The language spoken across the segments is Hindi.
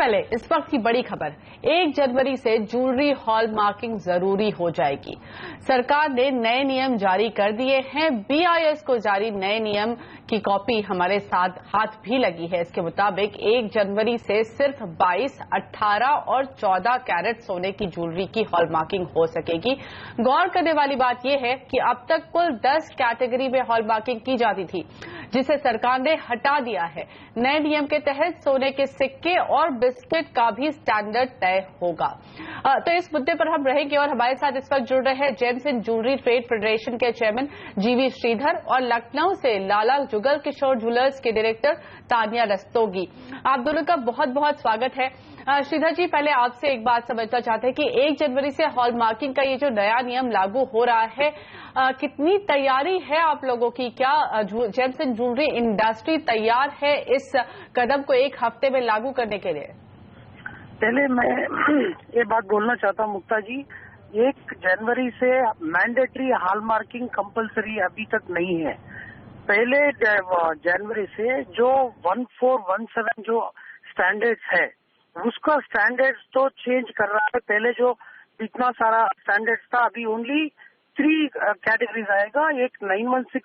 पहले इस वक्त की बड़ी खबर, 1 जनवरी से ज्वेलरी हॉल मार्किंग जरूरी हो जाएगी। सरकार ने नए नियम जारी कर दिए हैं। BIS को जारी नए नियम की कॉपी हमारे साथ हाथ भी लगी है। इसके मुताबिक 1 जनवरी से सिर्फ 22, 18 और 14 कैरेट सोने की ज्वेलरी की हॉल मार्किंग हो सकेगी। गौर करने वाली बात यह है कि अब तक कुल 10 कैटेगरी में हॉल मार्किंग की जाती थी, जिसे सरकार ने हटा दिया है। नए नियम के तहत सोने के सिक्के और बिस्किट का भी स्टैंडर्ड तय होगा। तो इस मुद्दे पर हम रहेंगे और हमारे साथ इस वक्त जुड़ रहे हैं James and jewellery trade federation के चेयरमैन GV श्रीधर और लखनऊ से लाला जुगल किशोर ज्वेलर्स के डायरेक्टर तानिया रस्तोगी। आप दोनों का बहुत बहुत स्वागत है। श्रीधर जी, पहले आपसे एक बात समझना चाहते हैं कि 1 जनवरी से हॉल मार्किंग का ये जो नया नियम लागू हो रहा है, कितनी तैयारी है आप लोगों की? क्या जेम्स एंड ज्वेलरी इंडस्ट्री तैयार है इस कदम को 1 हफ्ते में लागू करने के लिए? पहले मैं ये बात बोलना चाहता हूँ मुक्ता जी, 1 जनवरी से मैंडेटरी हॉल मार्किंग कंपलसरी अभी तक नहीं है। पहले जनवरी से जो 1417 जो स्टैंडर्ड्स है उसका स्टैंडर्ड्स तो चेंज कर रहा है। पहले जो इतना सारा स्टैंडर्ड्स था, अभी ओनली 3 कैटेगरीज आएगा। एक 916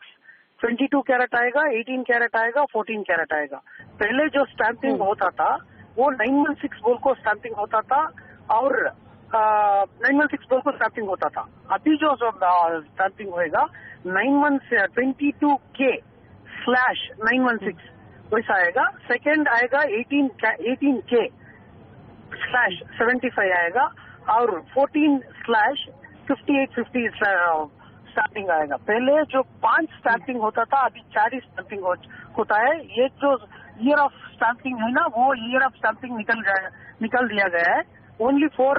22 कैरेट आएगा, 18 कैरेट आएगा, 14 कैरेट आएगा। पहले जो स्टैंपिंग होता था वो 916 बोल को स्टैंपिंग होता था और 916 बोल को स्टैंपिंग होता था। अभी जो स्टैंपिंग होएगा 916K/916 वैसा आएगा। सेकेंड आएगा 18K/75 आएगा और 14/5850 स्टैंपिंग आएगा। पहले जो 5 स्टैंपिंग होता था, अभी 4 ही स्टैंपिंग होता है। ये जो ईयर ऑफ स्टैंपिंग है ना, वो ईयर ऑफ स्टैंपिंग निकल दिया गया है। ओनली 4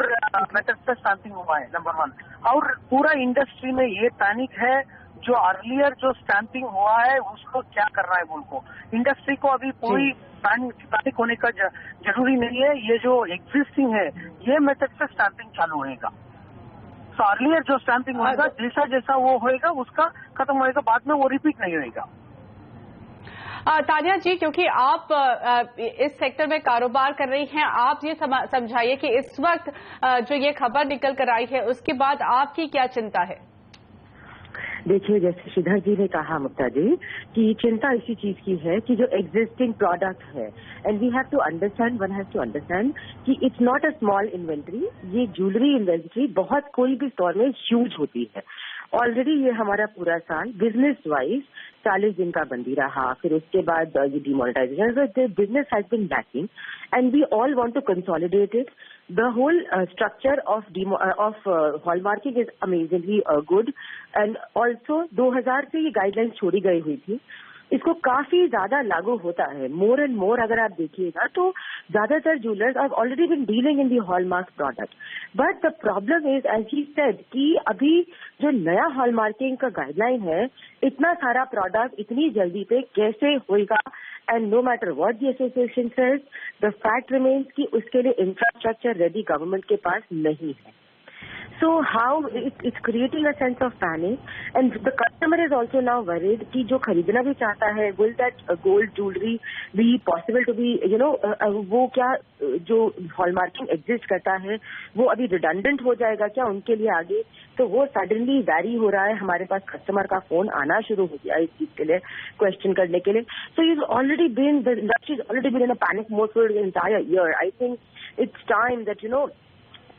मेथड्स पे स्टैंपिंग हुआ है, नंबर 1। और पूरा इंडस्ट्री में ये पैनिक है, जो अर्लियर जो स्टैंपिंग हुआ है उसको क्या करना है बोल को। इंडस्ट्री को अभी कोई पैनिक होने का जरूरी नहीं है। ये जो एग्जिस्टिंग है ये मेथड से स्टैंपिंग चालू होएगा। तो अर्लियर जो स्टैंपिंग होएगा, जैसा जैसा वो होएगा उसका खत्म होएगा, बाद में वो रिपीट नहीं होएगा। तानिया जी, क्योंकि आप इस सेक्टर में कारोबार कर रही हैं, आप ये समझाइए कि इस वक्त जो ये खबर निकल कर आई है उसके बाद आपकी क्या चिंता है? देखिए, जैसे श्रीधर जी ने कहा मुक्ता जी कि चिंता इसी चीज की है कि जो एग्जिस्टिंग प्रोडक्ट है, and we have to understand, one has to understand कि it's not a small inventory. ये ज्वेलरी इन्वेंट्री बहुत कोई भी स्टोर में ह्यूज होती है। ऑलरेडी ये हमारा पूरा साल बिजनेस वाइज 40 दिन का बंदी रहा, फिर उसके बाद ये demonetisation, business has been lacking and we all want to consolidate it. The whole structure of hallmarking is amazingly good, and also 2000 से ये गाइडलाइंस छोड़ी गई हुई थी। इसको काफी ज्यादा लागू होता है। मोर एंड मोर अगर आप देखिएगा तो ज्यादातर jewellers have already been dealing in the hallmark product. But the problem is, as he said, कि अभी जो नया हॉलमार्किंग का गाइडलाइन है, इतना सारा प्रोडक्ट इतनी जल्दी पे कैसे होएगा, and no matter what the association says, the fact remains कि उसके लिए infrastructure ready government के पास नहीं है। So how it's creating a sense of panic, and the customer is also now worried कि जो खरीदना भी चाहता है, will that gold jewelry be possible to be, वो क्या जो hallmarking exist करता है वो अभी redundant हो जाएगा क्या उनके लिए आगे? तो वो सडनली वैरी हो रहा है। हमारे पास कस्टमर का फोन आना शुरू हो गया इस चीज के लिए, क्वेश्चन करने के लिए। So is already been, the industry is already been in a panic mode for the entire year. I think it's time that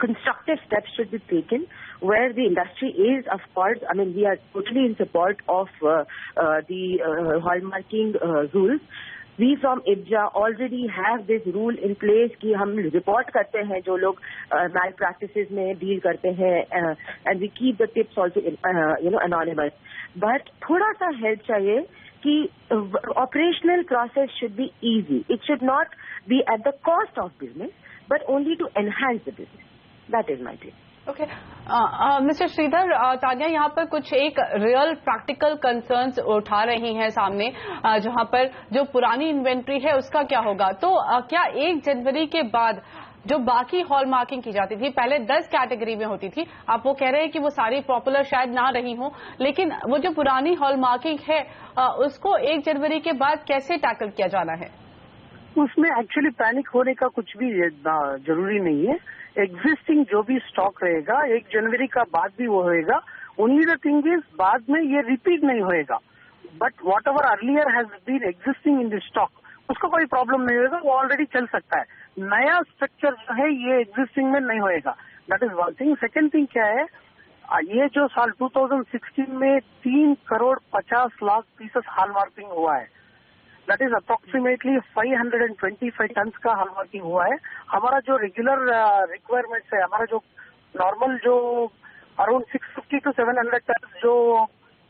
constructive steps should be taken where the industry is, of course, I mean, we are totally in support of the hallmarking rules. We from IBJA already have this rule in place कि हम रिपोर्ट करते हैं जो लोग मैल प्रैक्टिसेस में डील करते हैं, and we keep the tips also anonymous. But थोड़ा सा हेल्प चाहिए कि operational process should be easy. It should not be at the cost of business, but only to enhance the business. That is my take. Okay, mister Sridhar, Tanya यहाँ पर कुछ एक रियल प्रैक्टिकल कंसर्न्स उठा रही हैं सामने, जहाँ पर जो पुरानी इन्वेंट्री है उसका क्या होगा। तो क्या 1 जनवरी के बाद जो बाकी हॉल मार्किंग की जाती थी, पहले 10 कैटेगरी में होती थी, आप वो कह रहे हैं कि वो सारी पॉपुलर शायद ना रही हो, लेकिन वो जो पुरानी हॉल मार्किंग है उसको 1 जनवरी के बाद कैसे टैकल किया जाना है? उसमें एक्चुअली पैनिक होने का कुछ भी जरूरी नहीं है। एग्जिस्टिंग जो भी स्टॉक रहेगा 1 जनवरी का बाद भी वो होएगा। ओनली द थिंग इज बाद में ये रिपीट नहीं होएगा, but whatever earlier has been existing in this stock उसका कोई प्रॉब्लम नहीं होगा, वो ऑलरेडी चल सकता है। नया स्ट्रक्चर जो है ये एग्जिस्टिंग में नहीं होएगा, that is one thing. Second thing क्या है, ये जो साल 2016 में 3,50,00,000 पीसेस हॉलमार्किंग हुआ है, दैट इज अप्रोक्सीमेटली 525 टन्स का हॉलमार्किंग हुआ है। हमारा जो रेगुलर रिक्वायरमेंट्स है, हमारा जो नॉर्मल जो अराउंड 650 to 700 टन्स जो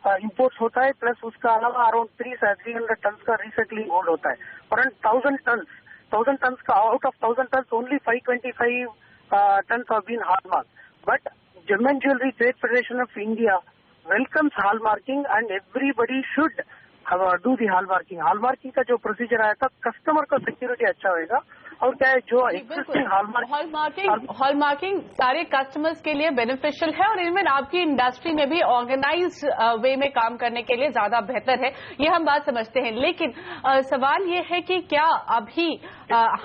इम्पोर्ट्स होता है, प्लस उसका अलावा अराउंड 300 टन्स का रिसेटलिंग गोल्ड होता है। अराउंड 1000 टन्स का out of 1000 tonnes only 525 tonnes have been hallmark. But German Jewelry Trade Federation of India welcomes hallmarking and everybody should do the hallmarking. Hallmarking का जो प्रोसीजर आया था, कस्टमर का सिक्योरिटी अच्छा होएगा। और क्या है जो एक्जिस्टिंग हॉलमार्किंग सारे कस्टमर्स के लिए बेनिफिशियल है और इनमें आपकी इंडस्ट्री में भी ऑर्गेनाइज वे में काम करने के लिए ज्यादा बेहतर है, ये हम बात समझते हैं। लेकिन सवाल ये है कि क्या अभी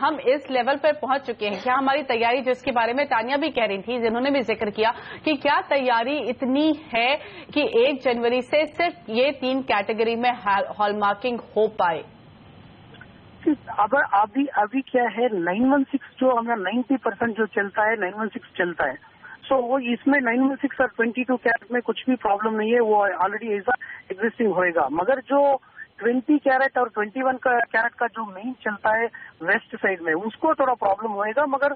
हम इस लेवल पर पहुंच चुके हैं? क्या हमारी तैयारी, जिसके बारे में तानिया भी कह रही थी, जिन्होंने भी जिक्र किया कि क्या तैयारी इतनी है कि 1 जनवरी से सिर्फ ये 3 कैटेगरी में हॉलमार्किंग हो पाए? अब अभी क्या है, 916 जो हमारा 90% जो चलता है 916 चलता है। सो वो इसमें 916 और 22 कैरेट में कुछ भी प्रॉब्लम नहीं है, वो ऑलरेडी एग्जिस्टिंग होएगा। मगर जो 20 कैरेट और 21 कैरेट का जो मेन चलता है वेस्ट साइड में, उसको थोड़ा प्रॉब्लम होएगा। मगर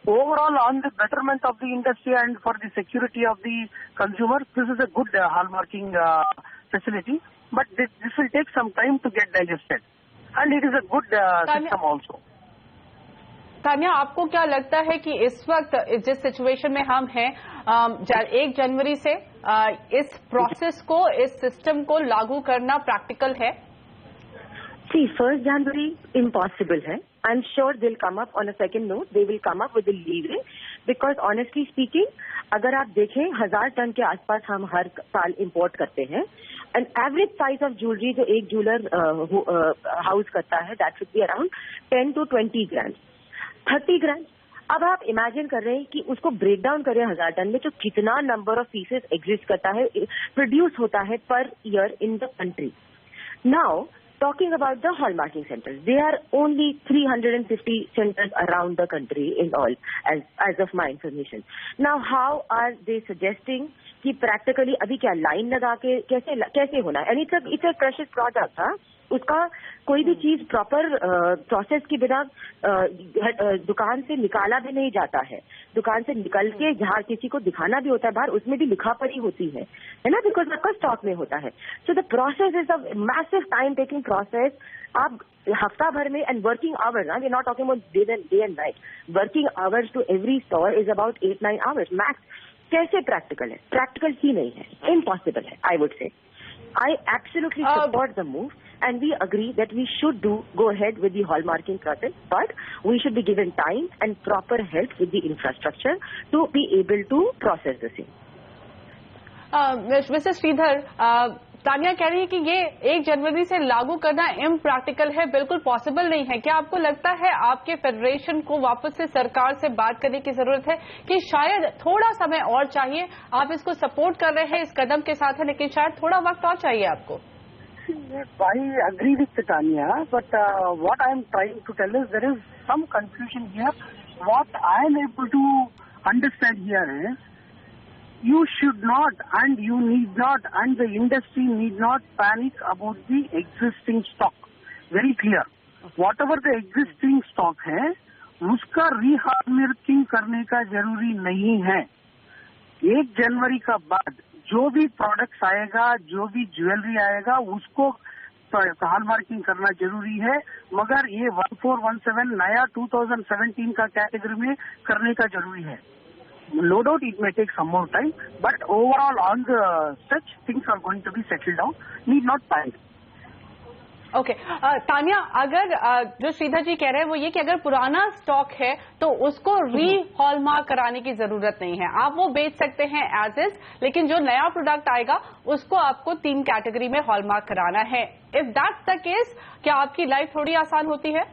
overall on the betterment of the industry and for the security of the consumer, this is a good hallmarking facility, but this will take some time to get digested and it is a good system also. Tanya, आपको क्या लगता है कि इस वक्त जिस सिचुएशन में हम हैं, 1 जनवरी से इस प्रोसेस को, इस सिस्टम को लागू करना प्रैक्टिकल है? See, 1st January impossible है. I'm sure they'll come up on a second note. They will come up with the leeway because honestly speaking, अगर आप देखें 1000 टन के आसपास हम हर साल इंपोर्ट करते हैं। And average size of jewellery जो एक ज्वेलर हाउस करता है, that should be around 10 to 20 ग्राम, 30 ग्राम। अब आप इमेजिन कर रहे हैं कि उसको ब्रेक डाउन करें 1000 टन में, तो कितना नंबर ऑफ पीसेस एग्जिस्ट करता है, प्रोड्यूस होता है per year in the country. Now talking about the hallmarking centers, there are only 350 centers around the country in all, as of my information. Now, how are they suggesting कि practically अभी क्या लाइन लगा के कैसे होना है? And it's a precious product, हाँ? उसका कोई भी चीज प्रॉपर प्रोसेस के बिना दुकान से निकाला भी नहीं जाता है। दुकान से निकल के जहाँ किसी को दिखाना भी होता है बाहर, उसमें भी लिखा पड़ी होती है ना, बिकॉज आपका स्टॉक में होता है। So the process is a massive time taking process. आप हफ्ता भर में, and working hours, we not talking about day and night, working hours to every store is about 8-9 hours max. कैसे प्रैक्टिकल है? प्रैक्टिकल ही नहीं है, इम्पॉसिबल है, I would say. I absolutely support the move, and we agree that we should go ahead with the hallmarking process, but we should be given time and proper help with the infrastructure to be able to process the same. Mr. Sridhar, Tania कह रही है कि ये 1 जनवरी से लागू करना इम्प्रैक्टिकल है, बिल्कुल पॉसिबल नहीं है। क्या आपको लगता है आपके फेडरेशन को वापस से सरकार से बात करने की जरूरत है कि शायद थोड़ा समय और चाहिए? आप इसको सपोर्ट कर रहे हैं, इस कदम के साथ है, लेकिन शायद थोड़ा वक्त और चाहिए आपको। I agree with Tanya, but what I am trying to tell is there is some confusion here. What I am able to understand here is you should not and you need not and the industry need not panic about the existing stock. Very clear. Whatever the existing stock है, उसका रीहार्मार्किंग करने का जरूरी नहीं है। 1 जनवरी का बाद जो भी प्रोडक्ट्स आएगा, जो भी ज्वेलरी आएगा, उसको हॉलमार्किंग करना जरूरी है। मगर ये 1417 नया 2017 का कैटेगरी में करने का जरूरी है। No doubt it may take some more time, but overall on the stretch things are going to be settled down. Need not panic. Okay Tania, अगर जो श्रीधर जी कह रहे हैं वो ये कि अगर पुराना स्टॉक है तो उसको री हॉलमार्क कराने की जरूरत नहीं है, आप वो बेच सकते हैं एज इज, लेकिन जो नया प्रोडक्ट आएगा उसको आपको 3 कैटेगरी में हॉलमार्क कराना है। इफ दैट्स द केस, क्या आपकी लाइफ थोड़ी आसान होती है?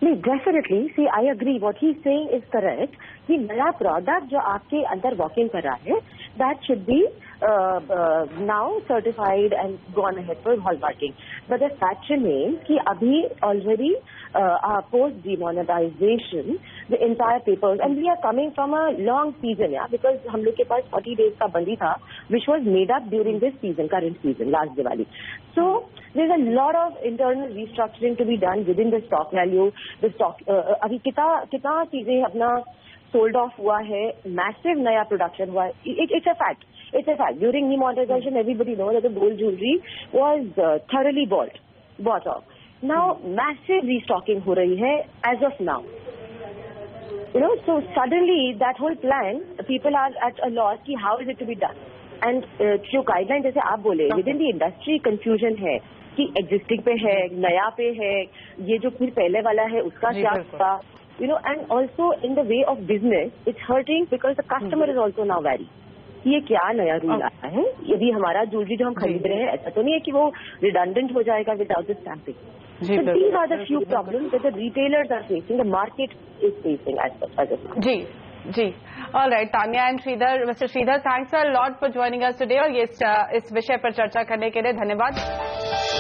नहीं, definitely see I agree, what he is saying is correct कि नया प्रोडक्ट जो आपके अंदर वॉक इन कर रहा है that should be now certified and gone ahead for hallmarking, but the fact remains कि अभी already post demonetization the entire papers and we are coming from a long season, yeah, because हम लोग के पास 40 days का बंदी था which was made up during this season, current season, last Diwali. So there's a lot of internal restructuring to be done within the stock value, the stock अभी कितना चीजें अपना sold off हुआ है, massive नया production हुआ है. It's a fact. It's a fact. During demonetization, everybody knows that the gold jewelry was thoroughly bought off. Now massive restocking हो रही है as of now. You know, so suddenly that whole plan, people are at a loss कि how is it to be done. And जो guideline जैसे आप बोले, within the industry confusion है कि existing पे है, नया पे है, ये जो फिर पहले वाला है उसका क्या होगा. You know, and also in the way of business, it's hurting because the customer is also now wary. ये क्या नया रूल आया है, यदि हमारा ज्वेलरी जो हम खरीद रहे हैं ऐसा तो नहीं है कि वो रिडंडेंट हो जाएगा without the stamping. So these are the few problems that the retailers are facing, the market is facing as of now. जी. All right, Tanya and Sridhar, Mr. Sridhar, thanks a lot for joining us today और ये इस विषय पर चर्चा करने के लिए धन्यवाद.